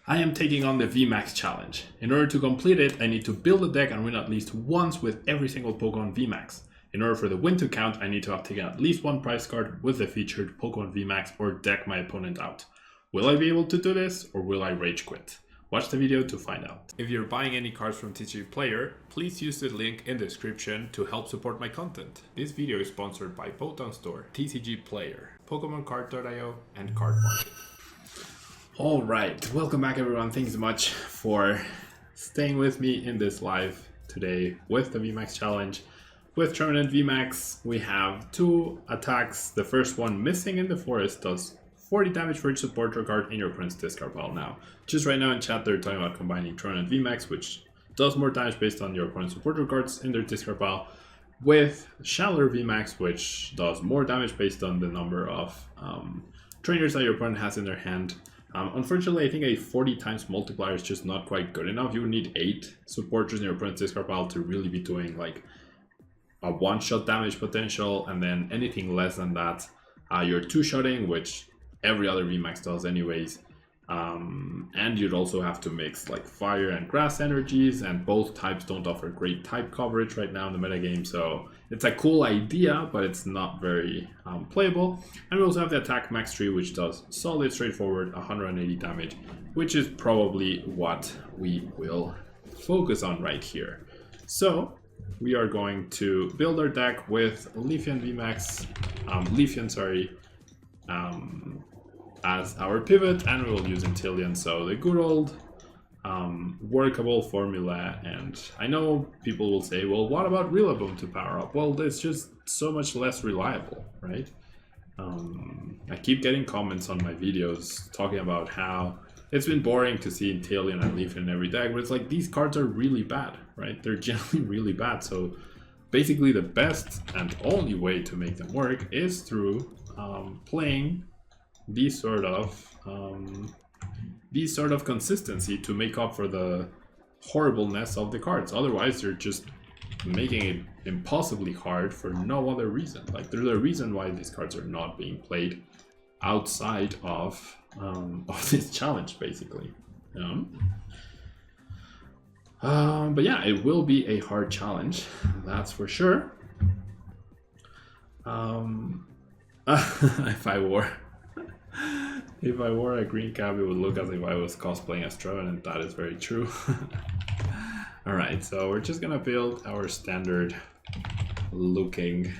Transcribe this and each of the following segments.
I am taking on the VMAX challenge. In order to complete it, I need to build a deck and win at least once with every single Pokemon VMAX. In order for the win to count, I need to have taken at least one prize card with the featured Pokemon VMAX or deck my opponent out. Will I be able to do this, or will I rage quit? Watch the video to find out. If you're buying any cards from TCG Player, please use the link in the description to help support my content. This video is sponsored by Pokemon Store, TCG Player, PokemonCard.io, and Card Market. Alright, welcome back everyone. Thanks so much for staying with me in this live today with the VMAX challenge. With Trevenant V-max, we have two attacks. The first one, Missing in the Forest, does 40 damage for each supporter card in your opponent's discard pile. Now, just right now in chat they're talking about combining Trevenant V-max, which does more damage based on your opponent's supporter cards in their discard pile, with Shaller V-max, which does more damage based on the number of trainers that your opponent has in their hand. Unfortunately, I think a 40 times multiplier is just not quite good enough. You would need 8 supporters in your opponent's discard pile to really be doing like a one-shot damage potential, and then anything less than that, you're two-shotting, which every other VMAX does anyways. And you'd also have to mix like fire and grass energies, and both types don't offer great type coverage right now in the metagame, so it's a cool idea, but it's not very playable. And we also have the attack max tree, which does solid, straightforward 180 damage, which is probably what we will focus on right here. So we are going to build our deck with Leafeon VMAX, as our pivot, and we will use Inteleon, so the good old workable formula. And I know people will say, well, what about Rillaboom to power up? Well, it's just so much less reliable, right? I keep getting comments on my videos talking about how it's been boring to see Inteleon and Leafeon in every deck, but it's like, these cards are really bad, right? They're generally really bad, so basically the best and only way to make them work is through playing these sort of consistency to make up for the horribleness of the cards. Otherwise, you're just making it impossibly hard for no other reason. Like, there's a reason why these cards are not being played outside of this challenge, basically. But yeah, it will be a hard challenge, that's for sure. If I wore a green cap, it would look as if I was cosplaying as Trevenant. That is very true. Alright, so we're just gonna build our standard looking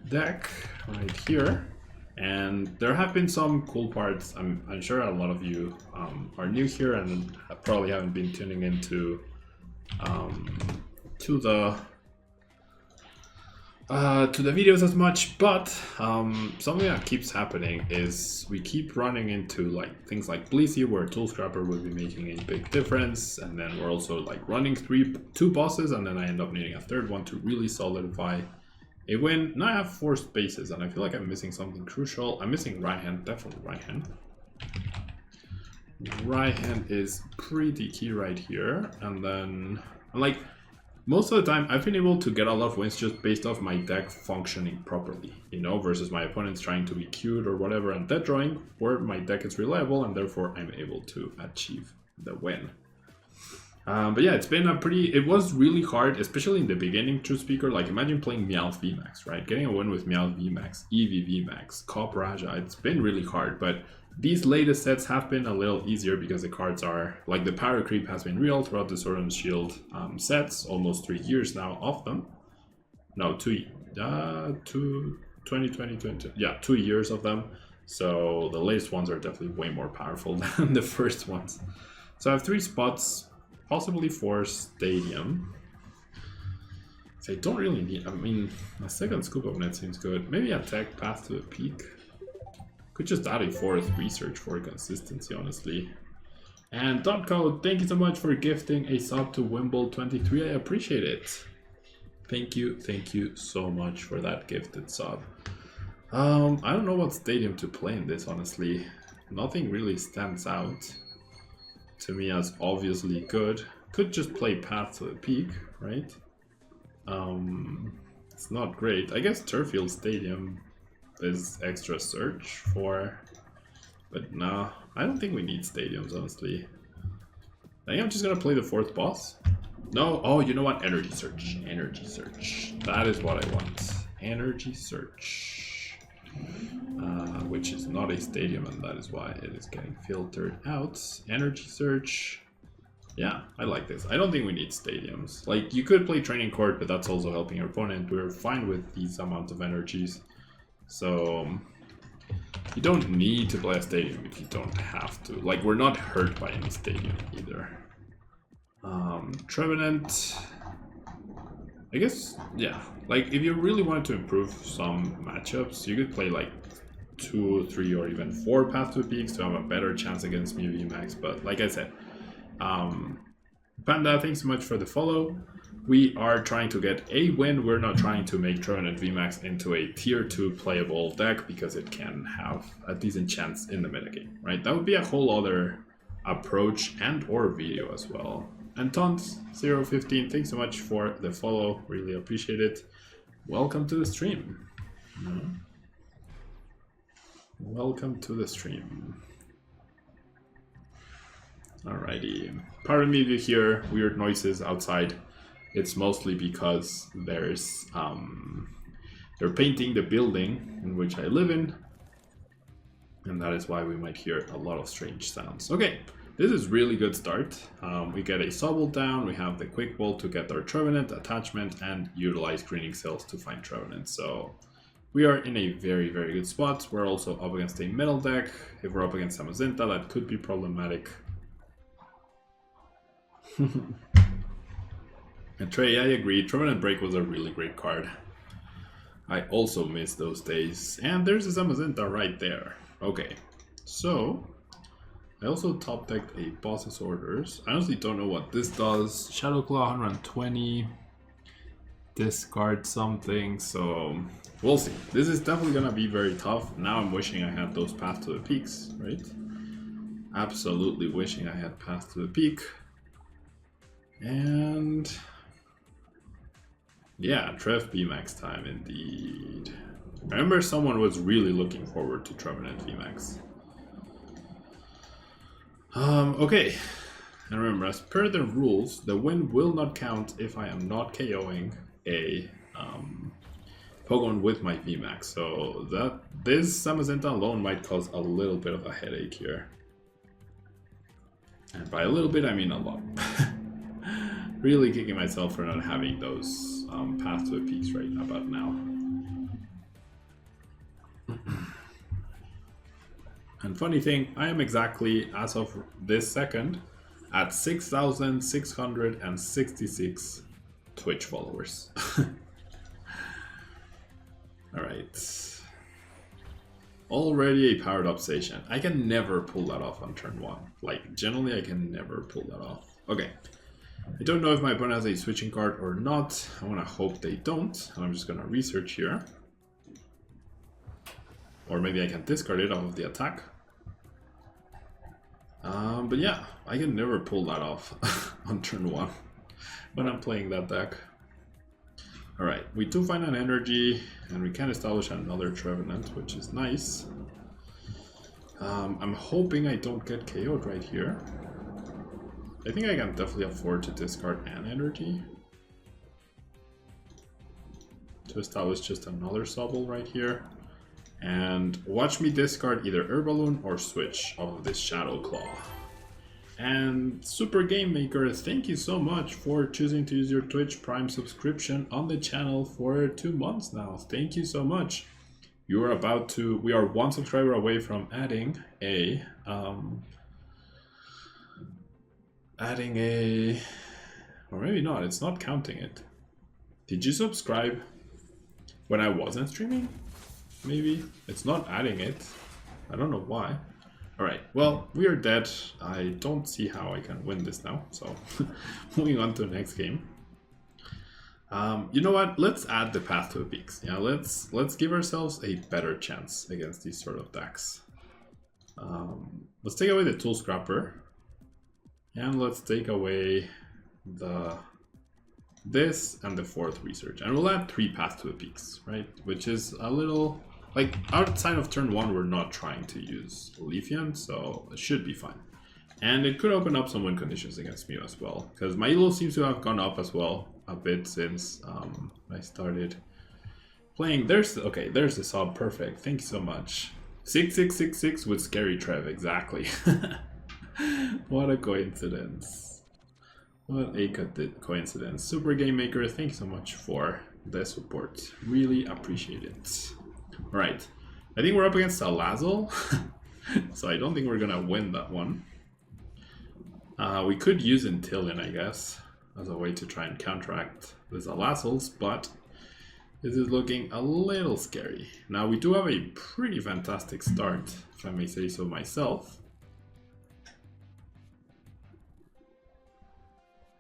deck right here. And there have been some cool parts. I'm sure a lot of you are new here and probably haven't been tuning into to the videos as much, but something that keeps happening is we keep running into like things like Blissey, where Tool Scrapper would be making a big difference, and then we're also like running two bosses, and then I end up needing a third one to really solidify a win. Now I have 4 spaces, and I feel like I'm missing something crucial. I'm missing right hand, definitely right hand. Right hand is pretty key right here, and then like most of the time I've been able to get a lot of wins just based off my deck functioning properly, you know, versus my opponents trying to be cute or whatever and dead drawing, where my deck is reliable and therefore I'm able to achieve the win. But yeah, it was really hard, especially in the beginning, true speaker. Like, imagine playing Meowth VMAX, right? Getting a win with Meowth VMAX, EV VMAX, Cop Raja, it's been really hard, but these latest sets have been a little easier because the cards are, like, the power creep has been real throughout the Sword and Shield sets, almost 3 years now of them. No, 2 years of them. So the latest ones are definitely way more powerful than the first ones. So I have 3 spots, possibly 4 stadium. So I don't really need, I mean, a second Scoop of Net seems good. Maybe a tech Path to the Peak. Could just add a 4th research for consistency, honestly. And .code, thank you so much for gifting a sub to Wimble23. I appreciate it. Thank you so much for that gifted sub. I don't know what stadium to play in this, honestly. Nothing really stands out to me as obviously good. Could just play Path to the Peak, right? It's not great. I guess Turffield Stadium is extra search for, but nah, I don't think we need stadiums, honestly. I think I'm just gonna play the 4th boss. No, oh, you know what? Energy Search. Energy Search. That is what I want. Energy Search. Which is not a stadium, and that is why it is getting filtered out. Energy Search. Yeah, I like this. I don't think we need stadiums. Like, you could play Training Court, but that's also helping your opponent. We're fine with these amount of energies. So, you don't need to play a stadium if you don't have to. Like, we're not hurt by any stadium either. Trevenant. I guess, yeah. Like, if you really wanted to improve some matchups, you could play like 2, 3, or even 4 Path to the Peaks to have a better chance against me VMAX. But like I said, Panda, thanks so much for the follow. We are trying to get a win. We're not trying to make Trevenant VMAX into a tier 2 playable deck because it can have a decent chance in the metagame, right? That would be a whole other approach and or video as well. And Tons015, thanks so much for the follow. Really appreciate it. Welcome to the stream. Welcome to the stream. Alrighty. Pardon me if you hear weird noises outside. It's mostly because there's they're painting the building in which I live in, and that is why we might hear a lot of strange sounds. Okay, this is really good start. We get a Sobble down, we have the Quick Ball to get our Trevenant attachment, and utilize Greening Cells to find Trevenant. So we are in a very, very good spot. We're also up against a metal deck. If we're up against a Magenta, that could be problematic. And Trey, I agree. Trevenant Break was a really great card. I also miss those days. And there's a Magenta right there. Okay, so I also top decked a Boss's Orders. I honestly don't know what this does. Shadow Claw 120. Discard something, so we'll see. This is definitely gonna be very tough. Now I'm wishing I had those Path to the Peaks, right? Absolutely wishing I had Path to the Peak. And yeah, Trev V-max time indeed. I remember someone was really looking forward to Trevenant V-max. Okay. And remember, as per the rules, the win will not count if I am not KOing a Pokemon with my V-max. So that this Samazenta alone might cause a little bit of a headache here. And by a little bit, I mean a lot. Really kicking myself for not having those Path to the Peaks right about now. And funny thing, I am exactly, as of this second, at 6,666 Twitch followers. Alright. Already a powered up station. I can never pull that off on turn 1. Like, generally I can never pull that off. Okay. I don't know if my opponent has a switching card or not. I want to hope they don't. And I'm just going to research here. Or maybe I can discard it off of the attack. But yeah, I can never pull that off on turn 1 when I'm playing that deck. Alright, we do find an energy, and we can establish another Trevenant, which is nice. I'm hoping I don't get KO'd right here. I think I can definitely afford to discard an energy to establish just another Sobble right here. And watch me discard either Herballoon or switch off of this Shadow Claw. And Super Game Maker, thank you so much for choosing to use your Twitch Prime subscription on the channel for 2 months now. Thank you so much. We are 1 subscriber away from adding a or maybe not, it's not counting it. Did you subscribe when I wasn't streaming? Maybe it's not adding it. I don't know why. Alright, well, we are dead. I don't see how I can win this now, so moving on to the next game. You know what? Let's add the Path to the Peaks. Yeah, let's give ourselves a better chance against these sort of decks. Let's take away the Tool Scrapper. And let's take away this and the 4th Research. And we'll add 3 Path to the Peaks, right? Which is a little Like, outside of turn 1, we're not trying to use Leafeon, so it should be fine. And it could open up some win conditions against Mew as well, because my elo seems to have gone up as well a bit since I started playing. There's the sub, perfect. Thank you so much. 6666 with Scary Trev, exactly. What a coincidence. What a coincidence. Super Game Maker, thank you so much for the support. Really appreciate it. Alright, I think we're up against Salazzle, so I don't think we're gonna win that one. We could use Intilion, I guess, as a way to try and counteract the Salazzles, but this is looking a little scary. Now, we do have a pretty fantastic start, if I may say so myself.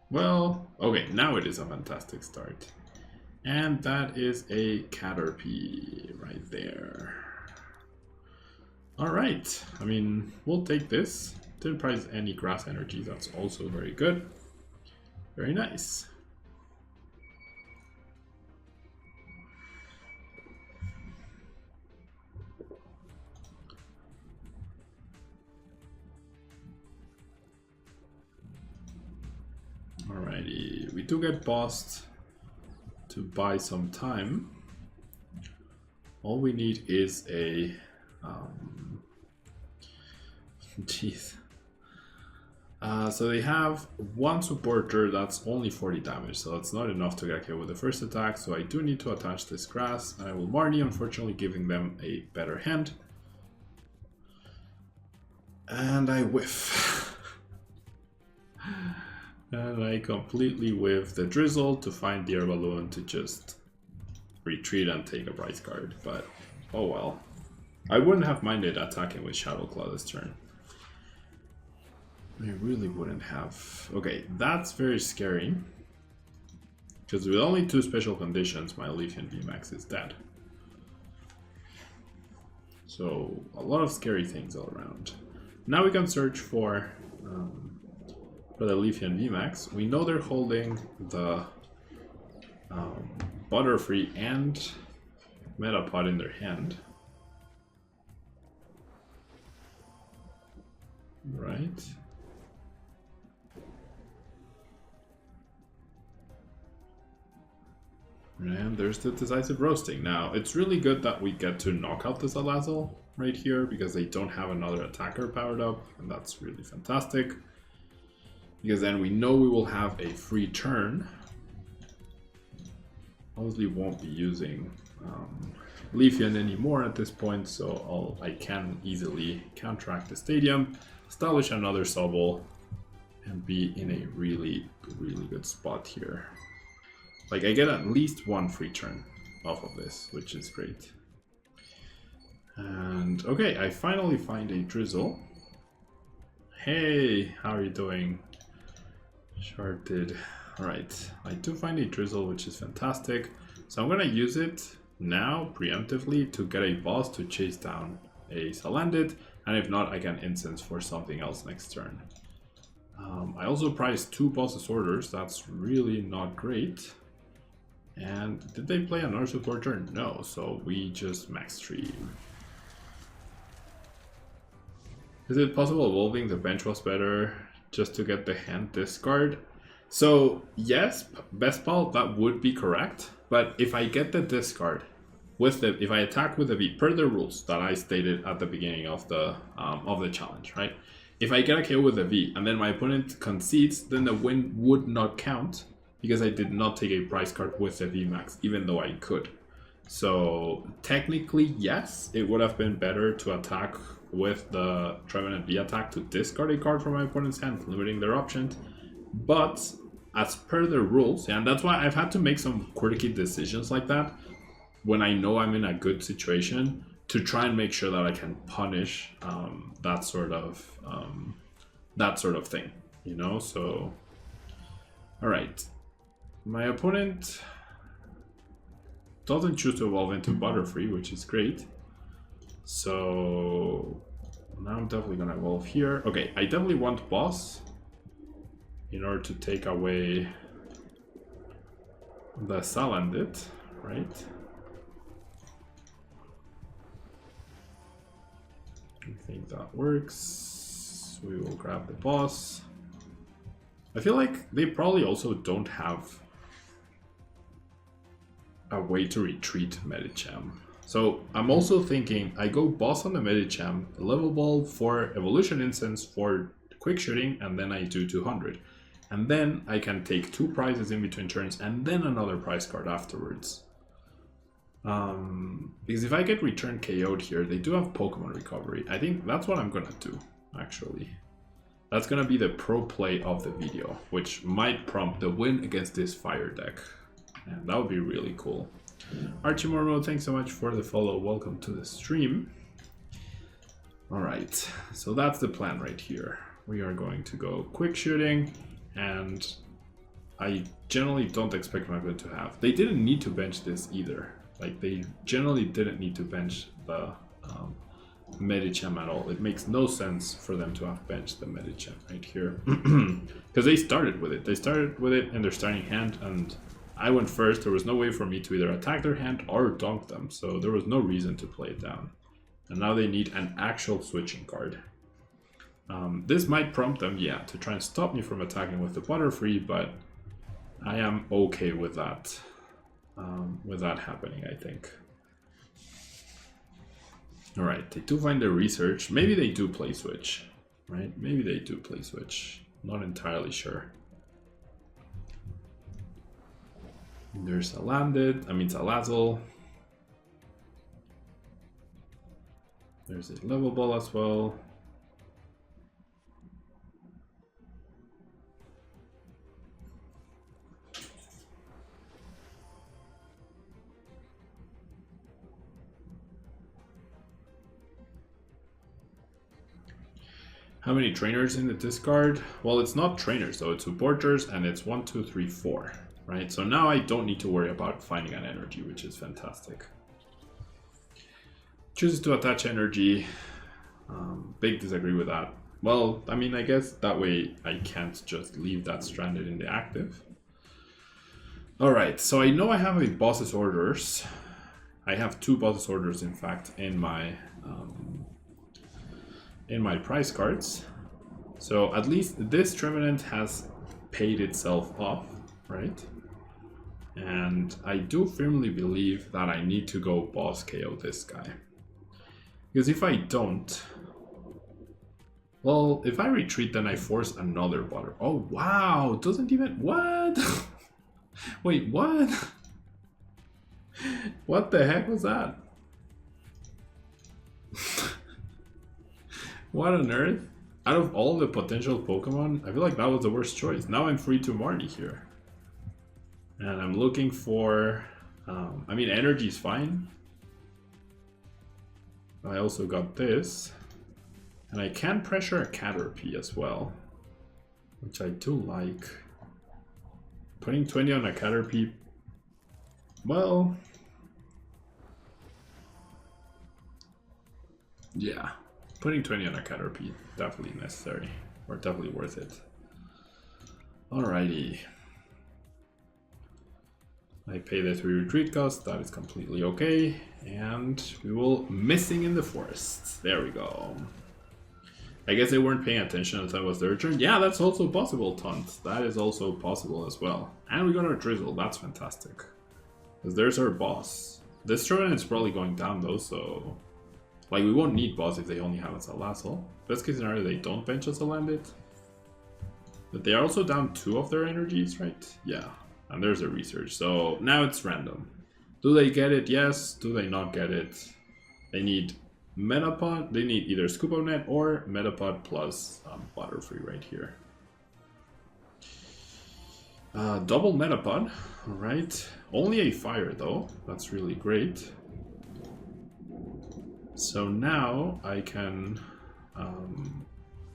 Well, okay, now it is a fantastic start. And that is a Caterpie right there. Alright, I mean, we'll take this. Didn't prize any grass energy, that's also very good. Very nice. Alrighty, we do get bossed to buy some time. All we need is a jeez. So they have one supporter that's only 40 damage, so that's not enough to get hit with the first attack, so I do need to attach this grass, and I will Marnie, unfortunately giving them a better hand. And I whiff. And I completely whiff the Drizzle to find the Air Balloon to just retreat and take a prize card, but oh well. I wouldn't have minded attacking with Shadow Claw this turn. I really wouldn't have. Okay, that's very scary. Because with only 2 special conditions, my Leafeon V-max is dead. So, a lot of scary things all around. Now we can search for the Leafeon V-max. We know they're holding the Butterfree and Metapod in their hand. Right. And there's the Decisive Roasting. Now, it's really good that we get to knock out the Salazzle right here, because they don't have another attacker powered up, and that's really fantastic. Because then we know we will have a free turn. Obviously won't be using Leafeon anymore at this point, so I can easily counteract the stadium, establish another Sobble, and be in a really, really good spot here. Like, I get at least one free turn off of this, which is great. And, okay, I finally find a Drizzle. Hey, how are you doing? Sharded. Alright, I do find a Drizzle, which is fantastic. So I'm gonna use it now, preemptively, to get a boss to chase down a Salandit, and if not, I can instance for something else next turn. I also priced 2 boss's orders, that's really not great. And did they play another supporter? No, so we just max stream. Is it possible evolving the bench was better just to get the hand discard? So yes, best pal, that would be correct. But if I get the discard with the, if I attack with the V per the rules that I stated at the beginning of the challenge, right? If I get a KO with a V and then my opponent concedes, then the win would not count, because I did not take a prize card with the V-max, even though I could. So technically, yes, it would have been better to attack with the Trevenant V attack to discard a card from my opponent's hand, limiting their options. But as per the rules, and that's why I've had to make some quirky decisions like that when I know I'm in a good situation, to try and make sure that I can punish that sort of thing, you know. So, all right. My opponent doesn't choose to evolve into Butterfree, which is great. So now I'm definitely gonna evolve here. Okay, I definitely want boss in order to take away the Salandit, right? I think that works. We will grab the boss. I feel like they probably also don't have a way to retreat Medicham. So I'm also thinking I go boss on the Medicham, level ball for evolution instance for quick shooting, and then I do 200. And then I can take 2 prizes in between turns and then another prize card afterwards. Because if I get return KO'd here, they do have Pokemon recovery. I think that's what I'm gonna do, actually. That's gonna be the pro play of the video, which might prompt the win against this fire deck. And that would be really cool. Archie Mormo, thanks so much for the follow. Welcome to the stream. Alright, so that's the plan right here. We are going to go quick shooting, and I generally don't expect my opponent to have. They didn't need to bench this either. Like, they generally didn't need to bench the Medicham at all. It makes no sense for them to have benched the Medicham right here. Because they started with it. They started with it in their starting hand, and I went first. There was no way for me to either attack their hand or donk them, so there was no reason to play it down. And now they need an actual switching card. This might prompt them, yeah, to try and stop me from attacking with the Butterfree, but I am okay with that. With that happening, I think. Alright, they do find their research. Maybe they do play switch, right? Maybe they do play switch. Not entirely sure. There's a landed, it's a Lazzle. There's a level ball as well. How many trainers in the discard? Well, it's not trainers though, it's supporters, and it's 1, 2, 3, 4, right? So now I don't need to worry about finding an energy, which is fantastic. Chooses to attach energy. Big disagree with that. Well, I guess that way I can't just leave that stranded in the active. Alright, so I know I have a boss's orders. I have 2 boss's orders, in fact, in my prize cards. So at least this Trevenant has paid itself off, right? And I do firmly believe that I need to go boss KO this guy. Because if I don't... Well, if I retreat, then I force another butter. Oh, wow! Doesn't even... What? Wait, what? What the heck was that? What on earth? Out of all the potential Pokemon, I feel like that was the worst choice. Now I'm free to Marty here. And I'm looking for... energy's fine. I also got this. And I can pressure a Caterpie as well, which I do like. Putting 20 on a Caterpie... Well... Yeah. Putting 20 on a Caterpie, definitely necessary, or definitely worth it. Alrighty. I pay the 3 retreat cost, that is completely okay. And we will Missing in the Forest. There we go. I guess they weren't paying attention as that was their turn. Yeah, that's also possible, Taunt. That is also possible as well. And we got our Drizzle, that's fantastic. Because there's our boss. This turn is probably going down though, so... Like, we won't need boss if they only have us a Lazzle. Best case scenario, they don't bench us a Landed. But they are also down 2 of their energies, right? Yeah. And there's a research. So now it's random. Do they get it? Yes. Do they not get it? They need Metapod. They need either Scoop of Net or Metapod plus Butterfree right here. Double Metapod. Alright. Only a fire though. That's really great. So now I can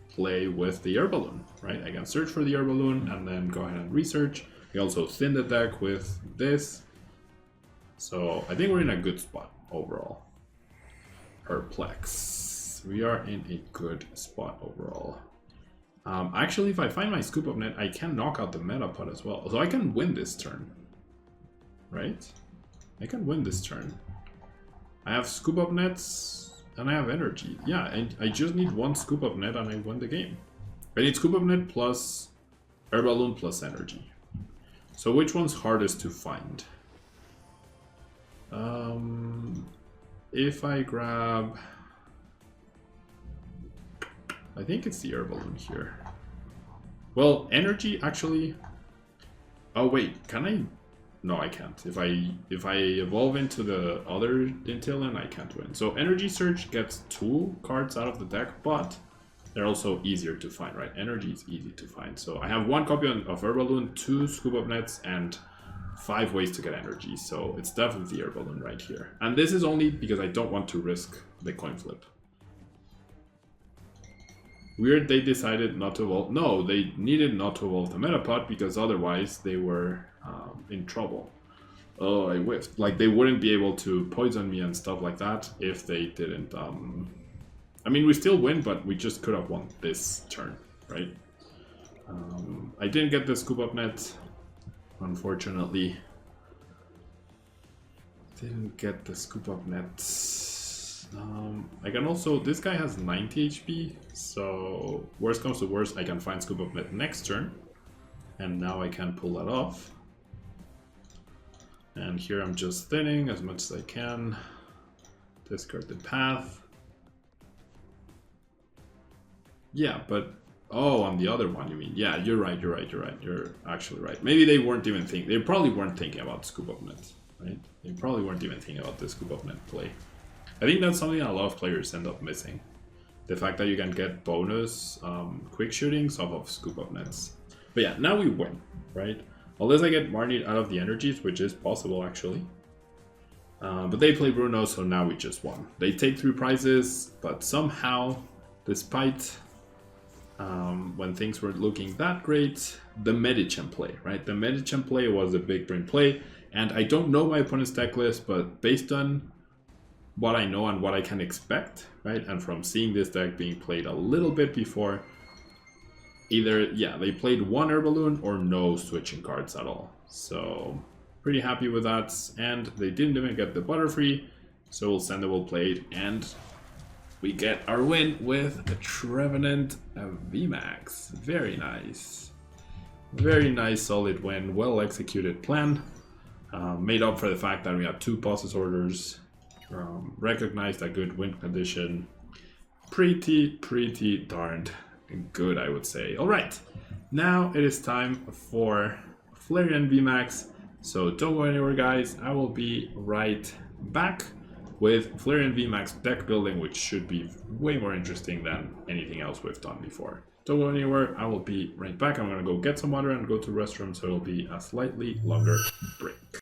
play with the air balloon, right? I can search for the air balloon and then go ahead and research. We also thin the deck with this. So I think we're in a good spot overall. Perplex. We are in a good spot overall. Actually, if I find my Scoop of Net, I can knock out the Metapod as well. So I can win this turn, right? I can win this turn. I have Scoop of Nets. And I have energy. Yeah, and I just need one scoop of net and I win the game. I need scoop of net plus air balloon plus energy. So which one's hardest to find? If I grab... I think it's the air balloon here. Well, energy actually... Oh wait, can I... No, I can't. If I evolve into the other Dintillion, I can't win. So Energy Surge gets 2 cards out of the deck, but they're also easier to find, right? Energy is easy to find. So I have 1 copy of Air Balloon, 2 Scoop Up Nets, and 5 ways to get energy. So it's definitely Air Balloon right here. And this is only because I don't want to risk the coin flip. Weird they decided not to evolve. No, they needed not to evolve the Metapod because otherwise they were in trouble. Oh, I whiffed. Like, they wouldn't be able to poison me and stuff like that if they didn't. I mean, we still win, but we just could have won this turn, right? I didn't get the Scoop Up Net, unfortunately. Didn't get the Scoop Up Net. I can also, this guy has 90 HP, so worst comes to worst, I can find Scoop Up Net next turn. And now I can pull that off. And here I'm just thinning as much as I can. Discard the path. Yeah, but... Oh, on the other one you mean. Yeah, you're right. You're actually right. Maybe they weren't even thinking... They probably weren't thinking about Scoop Up Net, right? They probably weren't even thinking about the Scoop Up Net play. I think that's something a lot of players end up missing. The fact that you can get bonus quick shootings off of Scoop Up Nets. But yeah, now we win, right? Unless I get Marnie out of the energies, which is possible actually. But they play Bruno, so now we just won. They take 3 prizes, but somehow, despite when things weren't looking that great, the Medicham play, right? The Medicham play was a big brain play, and I don't know my opponent's deck list, but based on what I know and what I can expect, right? And from seeing this deck being played a little bit before, either, yeah, they played 1 Air Balloon or no switching cards at all. So, pretty happy with that. And they didn't even get the Butterfree, so Sendable played, and we get our win with the Trevenant V-max. Very nice. Very nice, solid win. Well executed plan. Made up for the fact that we had 2 Possess Orders. Recognized a good win condition. Pretty darned good, I would say. Alright, now it is time for Flareon V-max. So don't go anywhere, guys. I will be right back with Flareon V-max deck building, which should be way more interesting than anything else we've done before. Don't go anywhere. I will be right back. I'm gonna go get some water and go to the restroom, so it'll be a slightly longer break.